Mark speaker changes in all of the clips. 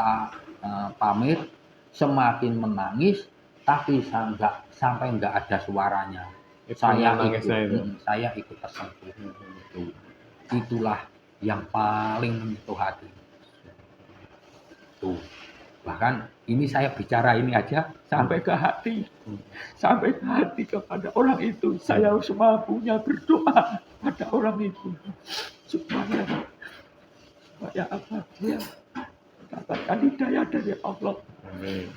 Speaker 1: kita pamit, semakin menangis, tapi sampai nggak ada suaranya. Saya ikut tersentuh. Itulah yang paling menyentuh hati. Tuh. Bahkan ini saya bicara ini aja sampai ke hati. Sampai ke hati kepada orang itu. Saya semampunya berdoa pada orang itu. Supaya apa? Dia dapatkan hidayah dari Allah.
Speaker 2: Amin.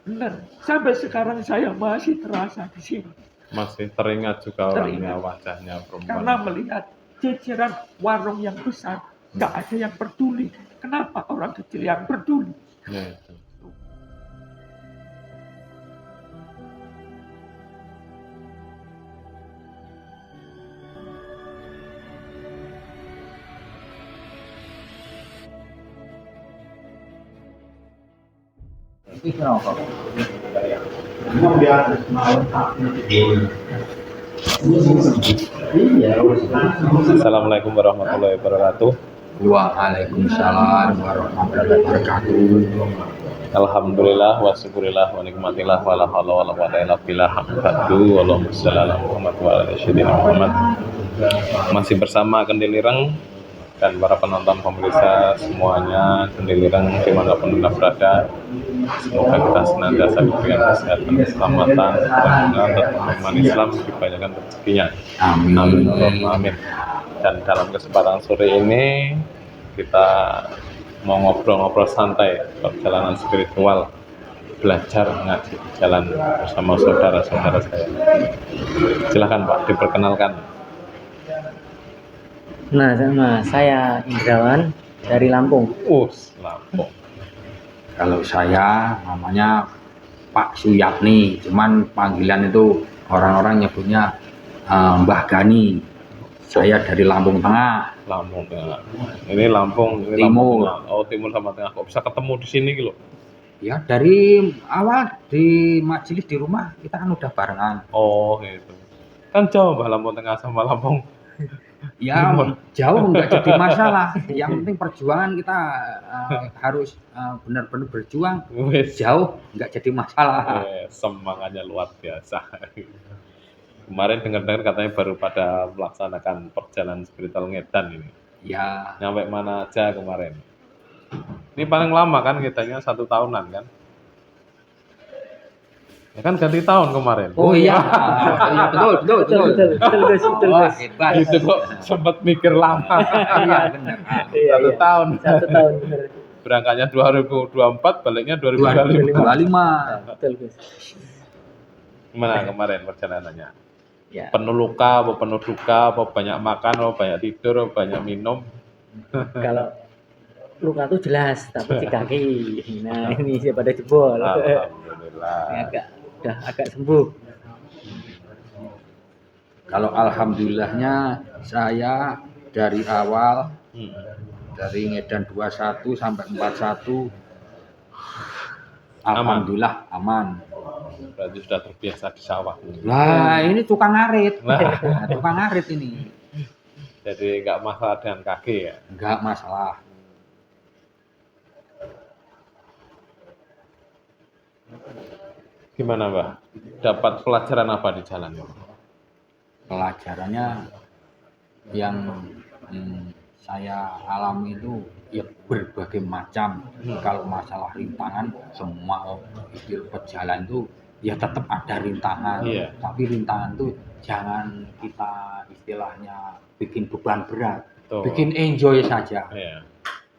Speaker 1: Benar. Sampai sekarang saya masih terasa di sini.
Speaker 2: Masih teringat juga orangnya, wajahnya perempuan.
Speaker 1: Karena melihat jajaran warung yang besar, nggak ada yang peduli. Kenapa orang kecil yang peduli?
Speaker 2: Ya. Assalamualaikum warahmatullahi wabarakatuh.
Speaker 1: Waalaikumsalam warahmatullahi wabarakatuh.
Speaker 2: Alhamdulillah wa syukurillah wa nikmatillah wa la haula wa la quwwata illa billah. Allahumma shalli ala Muhammad wa ala sayyidina Muhammad. Masih bersama Kendilireng dan para penonton pemirsa semuanya Kendilireng dimanapun Anda berada. Semoga kita senantiasa diberikan kesehatan, keselamatan, dan iman Islam dibanyakan rezekinya.
Speaker 1: Amin.
Speaker 2: Amin. Dan dalam kesempatan sore ini kita mau ngobrol-ngobrol santai perjalanan spiritual, belajar ngaji di jalan bersama saudara-saudara saya. Silakan Pak, diperkenalkan.
Speaker 3: Nah, sama saya Indrawan dari Lampung.
Speaker 2: Lampung.
Speaker 1: Kalau saya namanya Pak Suyatni, cuman panggilan itu orang-orang nyebutnya Mbah Gani. Saya dari Lampung Tengah.
Speaker 2: Lampung Tengah. Ini Lampung, ini
Speaker 1: Timur.
Speaker 2: Lampung Tengah. Oh, Timur sama Tengah. Kok bisa ketemu di sini gitu?
Speaker 1: Ya, dari awal di majelis di rumah kita kan udah barengan.
Speaker 2: Oh, gitu. Kan jauh Mbak Lampung Tengah sama Lampung.
Speaker 1: Ya, jauh nggak jadi masalah. Yang penting perjuangan kita harus benar-benar berjuang. Jauh nggak jadi masalah.
Speaker 2: Semangatnya luar biasa. Kemarin dengar-dengar katanya baru pada melaksanakan perjalanan spiritual ngedan ini.
Speaker 1: Ya.
Speaker 2: Nyampe mana aja kemarin? Ini paling lama kan kitanya 1 tahunan kan? Ya kan ganti tahun kemarin.
Speaker 1: Oh iya. Iya betul.
Speaker 3: Wah,
Speaker 1: Hebat.
Speaker 2: Itu kok sempat mikir lama.
Speaker 1: Iya benar.
Speaker 2: 1 tahun.
Speaker 3: 1 tahun benar.
Speaker 2: Berangkatnya 2024, baliknya 2025.
Speaker 1: 2025.
Speaker 3: Betul, Gus.
Speaker 2: Gimana kemarin perjalanannya?
Speaker 3: Ya.
Speaker 2: Penuh luka, apa penuh duka, apa banyak makan, apa banyak tidur, apa banyak minum?
Speaker 3: Kalau luka tuh jelas, tapi di kaki. Nah, ini siapa pada jebol.
Speaker 2: Alhamdulillah.
Speaker 3: Udah agak sembuh.
Speaker 1: Kalau alhamdulillahnya saya dari awal dari Ngedan 21 sampai 41 alhamdulillah aman.
Speaker 2: Berarti sudah terbiasa di sawah.
Speaker 1: Nah, ini tukang ngarit. Tukang ngarit ini.
Speaker 2: Jadi nggak masalah dengan kaki ya?
Speaker 1: Nggak masalah.
Speaker 2: Gimana Mbak? Dapat pelajaran apa di jalan?
Speaker 1: Pelajarannya yang saya alami itu ya berbagai macam. Kalau masalah rintangan, semua istilah pejalan itu ya tetap ada rintangan.
Speaker 2: Iya.
Speaker 1: Tapi rintangan itu jangan kita istilahnya bikin beban berat.
Speaker 2: Betul.
Speaker 1: Bikin enjoy saja.
Speaker 2: Iya.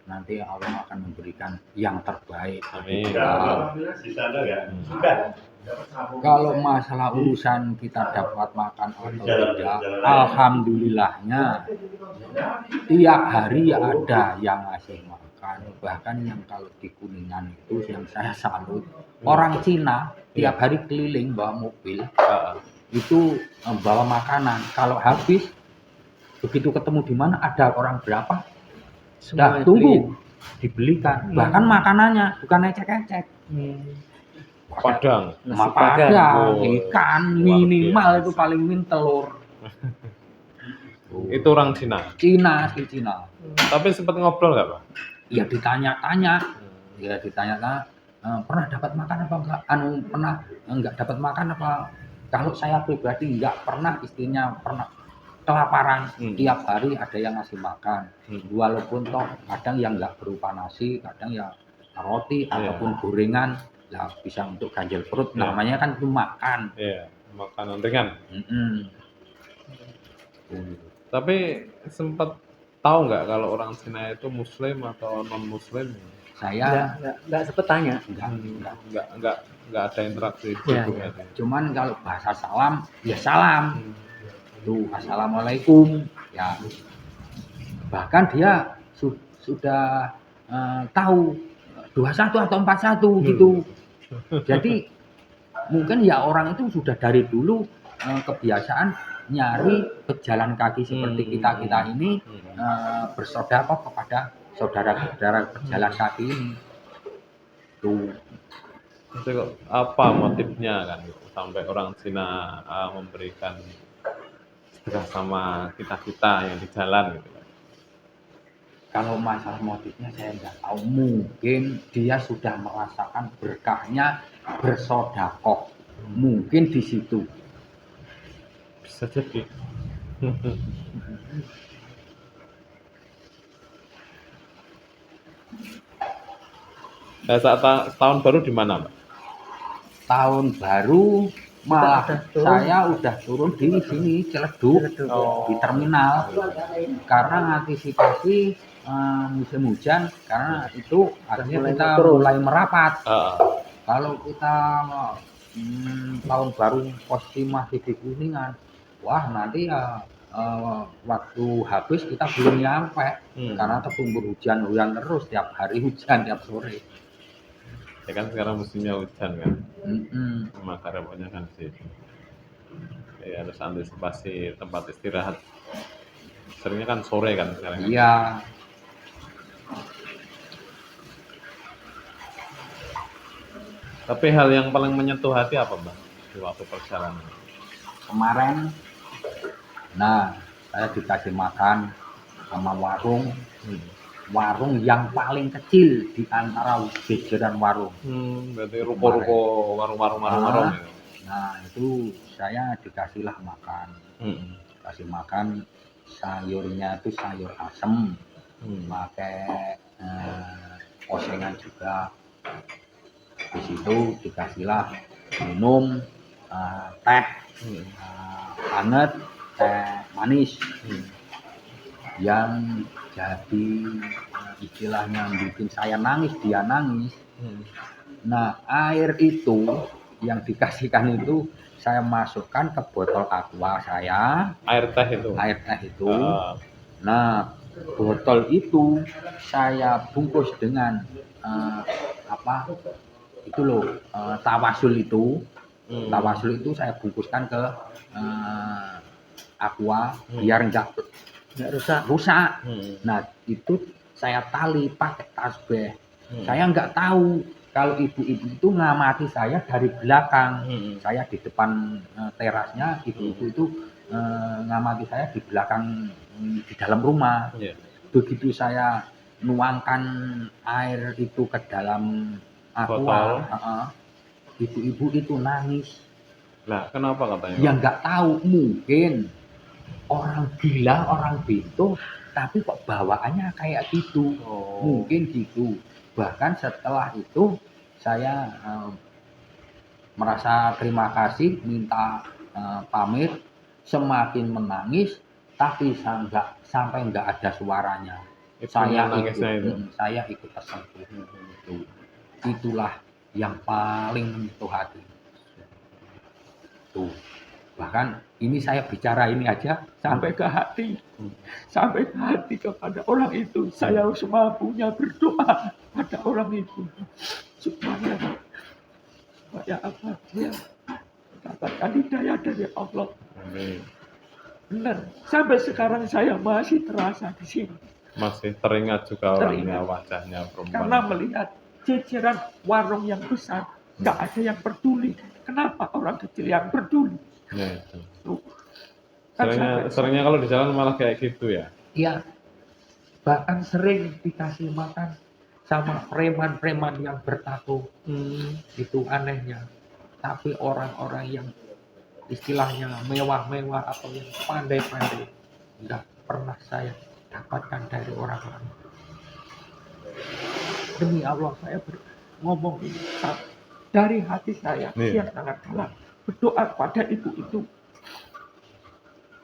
Speaker 1: Nanti Allah akan memberikan yang terbaik.
Speaker 2: Amin.
Speaker 1: Kalau masalah urusan kita dapat makan atau tidak, alhamdulillahnya tiap hari ada yang ngasih makan. Bahkan yang kalau di Kuningan itu yang saya salut, orang Cina tiap hari keliling bawa mobil, itu bawa makanan. Kalau habis, begitu ketemu di mana ada orang berapa, sudah tunggu dibelikan. Bahkan makanannya bukan ecek-ecek.
Speaker 2: Padang.
Speaker 1: Padang, ikan minimal itu paling min telur.
Speaker 2: Itu orang Cina.
Speaker 1: Cina.
Speaker 2: Tapi sempat ngobrol nggak Pak?
Speaker 1: Ya ditanya-tanya. ya ditanya, pernah dapat makan apa enggak? Pernah enggak dapat makan apa? Kalau saya pribadi enggak pernah, istrinya pernah kelaparan. Tiap hari ada yang ngasih makan. Walaupun toh kadang yang enggak berupa nasi, kadang ya roti ataupun gorengan, ya bisa untuk ganjil perut. Namanya kan itu makan.
Speaker 2: Iya, makanan ringan. Tapi sempat tahu nggak kalau orang Cina itu Muslim atau non Muslim?
Speaker 1: Saya
Speaker 3: Nggak sempet tanya.
Speaker 2: Nggak ada interaksi.
Speaker 3: Iya,
Speaker 2: gitu,
Speaker 3: iya.
Speaker 2: ya.
Speaker 1: Cuman kalau bahasa salam, ya salam. Tuh, assalamualaikum. Ya, bahkan dia sudah tahu 21 atau 41 gitu. Jadi mungkin ya orang itu sudah dari dulu kebiasaan nyari pejalan kaki seperti kita ini bersedekah kepada saudara-saudara pejalan kaki ini. Tuh.
Speaker 2: Itu kok apa motifnya kan gitu, sampai orang Cina memberikan sedekah sama kita yang di jalan gitu.
Speaker 1: Kalau masalah motifnya saya nggak tahu. Mungkin dia sudah merasakan berkahnya bersodakoh. Mungkin di situ.
Speaker 2: Bisa jadi. Nah, saat tahun baru di mana, Mbak?
Speaker 1: Tahun baru malah saya udah turun di sini Ciledug, di terminal, karena antisipasi musim hujan, karena itu akhirnya kita mulai merapat. Kalau kita tahun baru posisi masih di Kuningan, wah nanti ya waktu habis kita belum nyampe, karena tertumbur hujan terus, tiap hari hujan, tiap sore.
Speaker 2: Ya kan sekarang musimnya hujan kan. Maka repotnya kan sih. Ya harus antisipasi tempat istirahat. Seringnya kan sore kan sekarang.
Speaker 1: Iya.
Speaker 2: Tapi hal yang paling menyentuh hati apa, Mbak, di waktu perjalanan?
Speaker 1: Kemarin, nah saya dikasih makan sama warung yang paling kecil di antara jajaran warung.
Speaker 2: Berarti ruko-ruko, warung-warung ya.
Speaker 1: Nah itu saya dikasihlah makan. Kasih makan sayurnya itu sayur asem, pakai osengan juga. Di situ dikasihlah minum teh hangat, teh manis, yang jadi istilahnya bikin saya nangis, dia nangis. Nah air itu yang dikasihkan itu saya masukkan ke botol aqua saya,
Speaker 2: air teh itu.
Speaker 1: Nah botol itu saya bungkus dengan itu loh, tawasul itu. Tawasul itu saya bungkuskan ke aqua biar nggak rusak. Nah itu saya tali pakai tasbih. Saya nggak tahu kalau ibu-ibu itu ngamati saya dari belakang. Saya di depan terasnya, ibu-ibu itu ngamati saya di belakang, di dalam rumah. Begitu saya nuangkan air itu ke dalam aqua, ibu-ibu itu nangis.
Speaker 2: Nah, kenapa katanya?
Speaker 1: Ya nggak tahu, mungkin orang gila, orang bintu, tapi kok bawaannya kayak gitu. Mungkin gitu. Bahkan setelah itu saya merasa terima kasih, minta pamit, semakin menangis, tapi sampai nggak ada suaranya. Saya ikut tersentuh. Itulah yang paling menyentuh hati. Tuh. Bahkan ini saya bicara ini aja sampai ke hati. Sampai ke hati kepada orang itu. Saya semampunya berdoa pada orang itu. Supaya apa? Dia dapatkan hidayah dari Allah. Benar. Sampai sekarang saya masih terasa di sini.
Speaker 2: Masih teringat juga orangnya, wajahnya perempuan.
Speaker 1: Karena melihat jajaran warung yang besar, nggak ada yang peduli. Kenapa orang kecil yang peduli?
Speaker 2: Ya, itu. Seringnya kalau di jalan malah kayak gitu ya?
Speaker 1: Iya. Bahkan sering dikasih makan sama preman-preman yang bertato. Itu anehnya. Tapi orang-orang yang istilahnya mewah-mewah atau yang pandai-pandai nggak pernah saya dapatkan dari orang lain. Demi Allah saya ngomong ini dari hati saya
Speaker 2: Iya.
Speaker 1: yang sangat dalam, berdoa pada itu.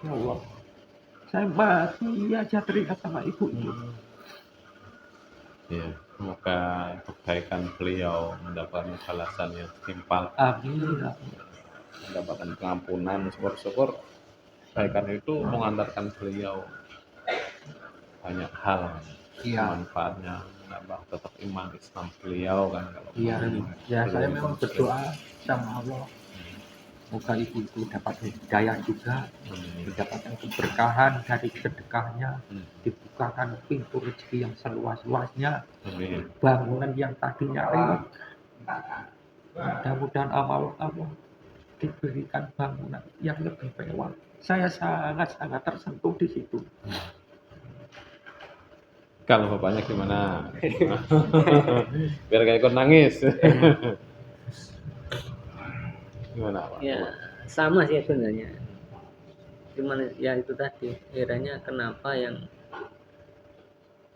Speaker 1: Ya Allah, saya mati aja teringat sama ibu itu.
Speaker 2: Ya, semoga kebaikan beliau mendapatkan balasan yang setimpal,
Speaker 1: Amin.
Speaker 2: mendapatkan pengampunan. Syukur-syukur kebaikan itu mengantarkan beliau banyak hal,
Speaker 1: Iya.
Speaker 2: manfaatnya menambah tetap iman Islam beliau kan. Kalau
Speaker 1: Iya, ya saya
Speaker 2: belum
Speaker 1: memang
Speaker 2: Muslim.
Speaker 1: berdoa sama Allah. Semoga ibu itu dapat hidayah juga, mendapatkan keberkahan dari sedekahnya, dibukakan pintu rezeki yang seluas-luasnya,
Speaker 2: Amin.
Speaker 1: bangunan yang tadinya retak, mudah-mudahan Allah diberikan bangunan yang lebih mewah. Saya sangat-sangat tersentuh di situ.
Speaker 2: Kalau bapaknya gimana? Biar gak ikut nangis. Gimana Pak?
Speaker 3: Ya sama sih sebenarnya, cuman ya itu tadi akhirnya kenapa yang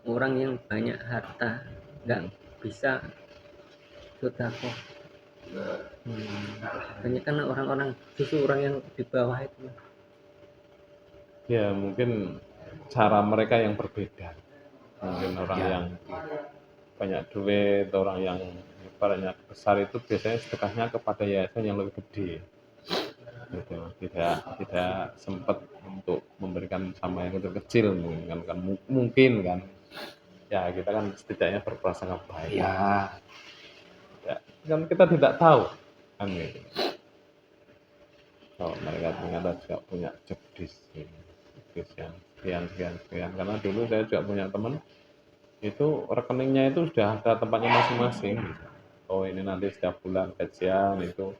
Speaker 3: orang yang banyak harta nggak bisa sedekah. Banyak kan orang-orang justru orang yang di bawah itu.
Speaker 2: Ya mungkin cara mereka yang berbeda. Mungkin orang yang banyak duit, orang yang ibaratnya besar itu biasanya sedekahnya kepada yayasan yang lebih gede. Gitu. Tidak sempat untuk memberikan sama yang kecil mungkin kan. Ya kita kan setidaknya berprasangka baik.
Speaker 1: Ya,
Speaker 2: Ya, kan kita tidak tahu kan gitu. Kalau mereka ternyata juga punya job yang sekian. Karena dulu saya juga punya teman itu rekeningnya itu sudah ada tempatnya masing-masing. Oh ini nanti setiap bulan gajian itu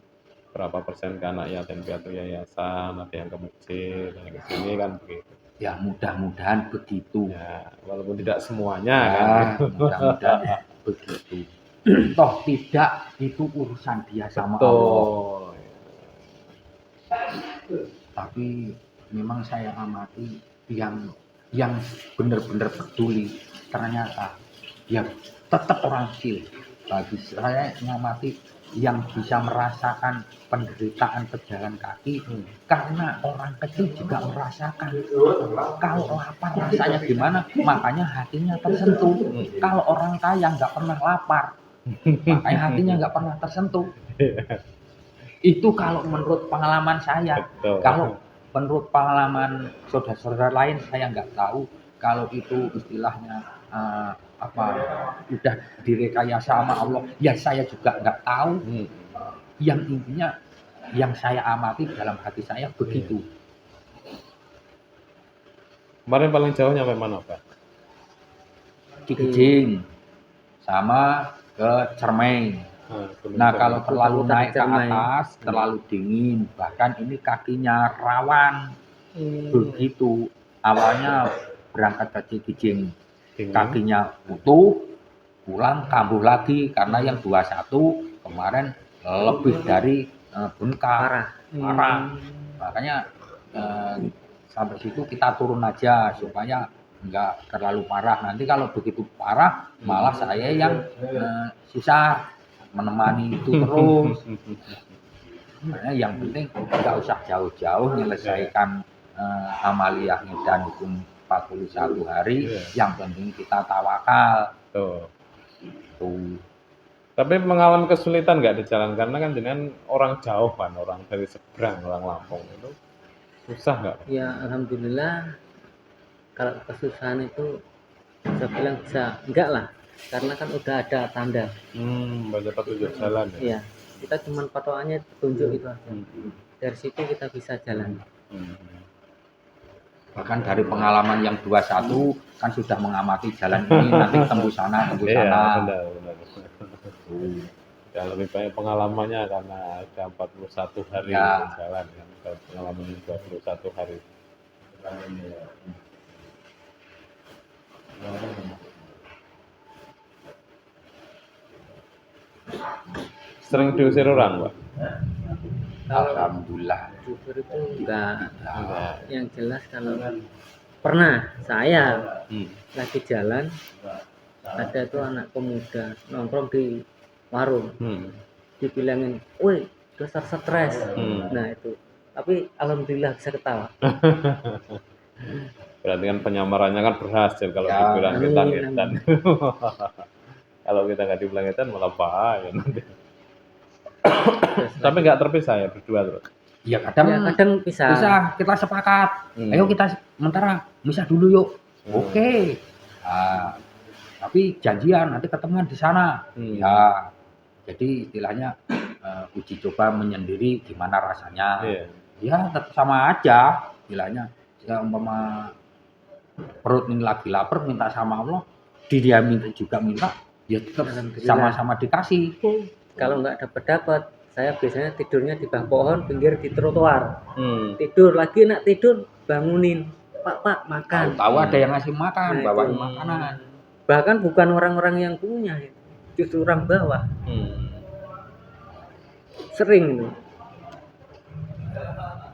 Speaker 2: berapa persen ke anak yatim piatu yayasan, ada yang ke masjid, ada yang ke sini kan begitu.
Speaker 1: ya mudah-mudahan begitu.
Speaker 2: Ya, walaupun tidak semuanya
Speaker 1: Ya,
Speaker 2: kan.
Speaker 1: mudah-mudahan begitu. Toh tidak, itu urusan dia sama Allah. Tapi memang saya amati yang benar-benar peduli, ternyata ya tetap orang kecil. Bagi saya mengamati yang bisa merasakan penderitaan pejalan kaki, karena orang kecil juga merasakan kalau lapar rasanya gimana, makanya hatinya tersentuh. Kalau orang kaya nggak pernah lapar, makanya hatinya nggak pernah tersentuh. Itu kalau menurut pengalaman saya.
Speaker 2: Betul.
Speaker 1: Kalau menurut pengalaman saudara-saudara lain saya nggak tahu kalau itu istilahnya udah direkayasa sama Allah. Ya saya juga nggak tahu. Yang intinya yang saya amati dalam hati saya begitu.
Speaker 2: Kemarin paling jauh nyampe mana Pak?
Speaker 1: Cikijing sama ke Cermai. Nah kalau terlalu naik ke atas, terlalu dingin, bahkan ini kakinya rawan. Begitu awalnya berangkat ke Cikijing, kakinya utuh, pulang kambuh lagi karena yang 21 kemarin lebih dari bengkak, parah. Makanya sampai situ kita turun aja supaya nggak terlalu parah. Nanti kalau begitu parah malah saya yang susah menemani itu terus. Makanya yang penting nggak usah jauh-jauh menyelesaikan amaliyahnya dan hukum 41 hari. Yang penting kita tawakal.
Speaker 2: Tuh. Tapi mengalami kesulitan nggak di jalan karena kan dengan orang jauh kan, orang dari seberang, orang Lampung itu susah nggak?
Speaker 3: Ya alhamdulillah, kalau kesusahan itu saya bilang bisa enggak lah, karena kan udah ada tanda.
Speaker 2: Baca petunjuk jalan ya.
Speaker 3: Iya, kita cuma patokannya petunjuk itu aja. Dari situ kita bisa jalan.
Speaker 1: Bahkan dari pengalaman yang 21 kan sudah mengamati jalan ini, nanti tembus sana.
Speaker 2: Iya, benar. Ya lebih banyak pengalamannya karena ada 41 hari jalan kan, pengalaman 21 hari. Sering diusir orang, Pak?
Speaker 1: Alhamdulillah.
Speaker 3: jujur itu enggak.
Speaker 2: Enggak.
Speaker 3: Yang jelas kalau pernah saya
Speaker 2: Hmm.
Speaker 3: lagi jalan, ada tuh anak pemuda nongkrong di warung,
Speaker 2: Hmm.
Speaker 3: dibilangin, woi dasar stres.
Speaker 2: Hmm.
Speaker 3: Nah itu, tapi alhamdulillah bisa ketawa.
Speaker 2: Berarti kan penyamarannya kan berhasil kalau
Speaker 1: Ya,
Speaker 2: dibilang
Speaker 3: amin,
Speaker 2: kita ngetan. Kalau kita nggak dibilang ngetan malah bahaya nanti.
Speaker 3: Terus
Speaker 2: Tapi nggak terpisah ya berdua terus.
Speaker 1: Ya kadang
Speaker 3: ya kadang bisa.
Speaker 1: bisa kita sepakat. Ayo kita sementara misah dulu yuk. Oke. Nah, tapi janjian nanti ketemuan di sana. Ya. Jadi istilahnya uji coba menyendiri gimana rasanya.
Speaker 2: Iya.
Speaker 1: Ya tetap sama aja istilahnya. Jika umpama perut ini lagi lapar minta sama Allah, dia minta juga minta, ya tetap
Speaker 3: Alhamdulillah.
Speaker 1: sama-sama dikasih.
Speaker 3: Kalau nggak dapat, saya biasanya tidurnya di bawah pohon, pinggir di trotoar.
Speaker 2: Hmm.
Speaker 3: Tidur lagi, nak tidur bangunin, Pak makan.
Speaker 1: Tahu ada yang ngasih makan,
Speaker 3: Nah,
Speaker 1: bawain
Speaker 3: itu.
Speaker 1: makanan.
Speaker 3: Bahkan bukan orang-orang yang punya, justru orang bawah. Sering itu.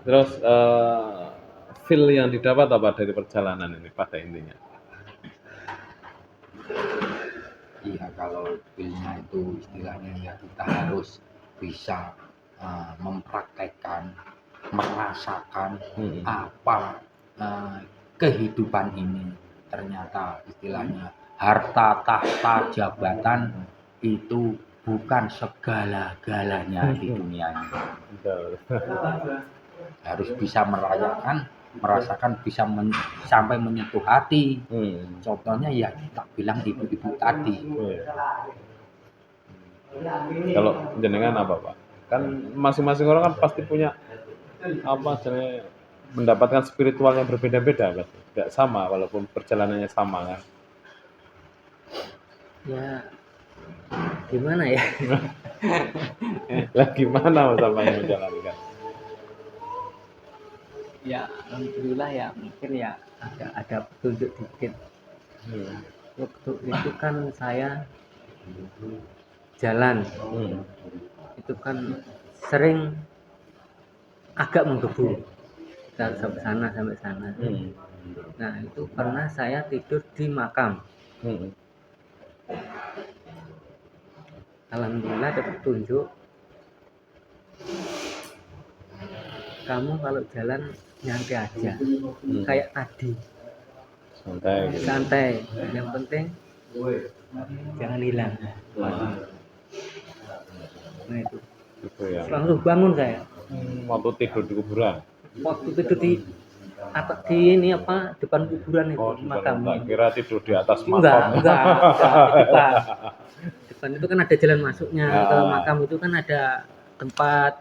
Speaker 2: Terus feel yang didapat apa dari perjalanan ini pada intinya?
Speaker 1: Iya, kalau feel-nya itu istilahnya ya kita harus bisa mempraktekkan, merasakan apa kehidupan ini. Ternyata istilahnya harta, tahta, jabatan itu bukan segala-galanya di dunia ini. Harus bisa merasakan bisa sampai menyentuh hati. Contohnya ya tak bilang ibu-ibu tadi.
Speaker 2: Kalau jenengan apa Pak? Kan masing-masing orang kan pasti punya apa sebenarnya mendapatkan spiritual yang berbeda-beda kan? Tidak sama walaupun perjalanannya sama kan?
Speaker 3: Ya gimana ya?
Speaker 2: Lah gimana sama yang menjalankan?
Speaker 3: Ya alhamdulillah ya mungkin ya ada petunjuk dikit. Waktu itu kan saya jalan, itu kan sering agak menggebu sampai sana. Nah itu pernah saya tidur di makam. Alhamdulillah ada petunjuk. Kamu kalau jalan nyantai aja, kayak tadi. Santai. Yang penting jangan hilang. Nah itu.
Speaker 2: Ya.
Speaker 3: Langsung bangun saya.
Speaker 2: Waktu tidur di kuburan.
Speaker 3: Waktu tidur di depan kuburan itu makam.
Speaker 2: Kira tidur di atas makam.
Speaker 3: Enggak, depan itu kan ada jalan masuknya ke makam, itu kan ada tempat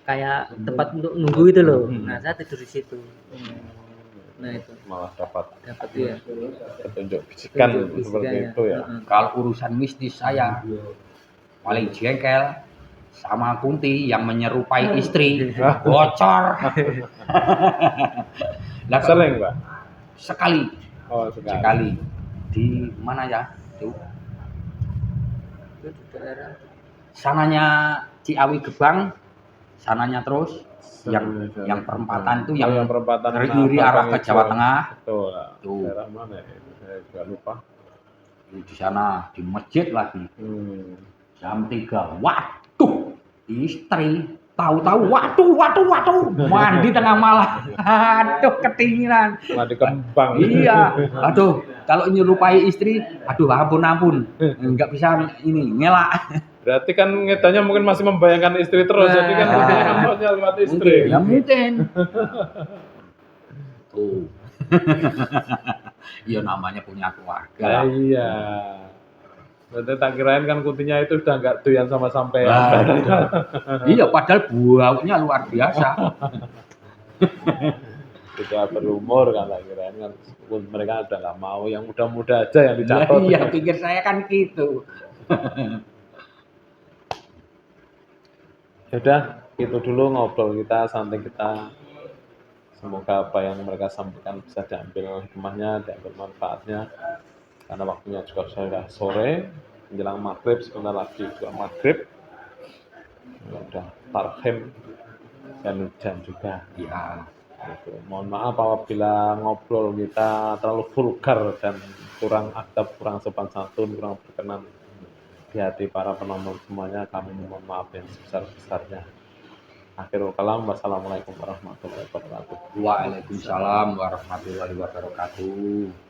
Speaker 3: kayak tempat untuk nunggu itu loh. Nah saya tidur di situ. Nah itu
Speaker 2: Malah dapat
Speaker 3: ya
Speaker 2: petunjuk bisikan seperti itu ya.
Speaker 1: Kalau urusan mistis saya paling jengkel sama Kunti yang menyerupai istri, bocor. Lah,
Speaker 2: Sering Pak?
Speaker 1: sekali
Speaker 2: Sekali.
Speaker 1: di mana ya? Tuh.
Speaker 3: Itu di daerah
Speaker 1: Sananya Ciawi Gebang, sananya terus yang perempatan itu yang
Speaker 2: perempatan
Speaker 1: kiri arah ke Jawa Tengah.
Speaker 2: Betul.
Speaker 1: Tuh.
Speaker 2: Daerah mana ya? Saya juga lupa.
Speaker 1: Di sana di masjid lagi. Jam 3. Waduh, istri tahu-tahu waduh mandi tengah malam. Aduh, ketinginan.
Speaker 2: Mandi kembang.
Speaker 1: Iya. Aduh, kalau nyerupai istri, aduh ampun. Enggak bisa ini ngelak.
Speaker 2: Berarti kan ngedanya mungkin masih membayangkan istri terus, jadi kan ngambeknya lewat istri.
Speaker 1: Ya mungkin. Tuh. Iya namanya punya keluarga.
Speaker 2: Iya. Berarti tak kirain kan Kuntinya itu udah nggak doyan sama sampean.
Speaker 1: Iya, padahal baunya luar biasa.
Speaker 2: Sudah berumur kan tak kirain kan mereka udah nggak mau yang muda-muda aja yang dicatat.
Speaker 1: Iya, pikir saya kan gitu.
Speaker 2: Ya udah, itu dulu ngobrol kita, santai kita. Semoga apa yang mereka sampaikan bisa diambil hikmahnya, diambil manfaatnya. Karena waktunya juga sudah sore. menjelang maghrib, sebentar lagi juga maghrib. Udah tarhim dan hujan juga.
Speaker 1: Ya,
Speaker 2: Gitu. Mohon maaf apabila ngobrol kita terlalu vulgar dan kurang adab, kurang sopan santun, kurang berkenan di hati para penonton semuanya. Kami mohon maaf yang sebesar-besarnya. Akhirul kalam, wassalamualaikum warahmatullahi wabarakatuh.
Speaker 1: waalaikumsalam warahmatullahi wabarakatuh.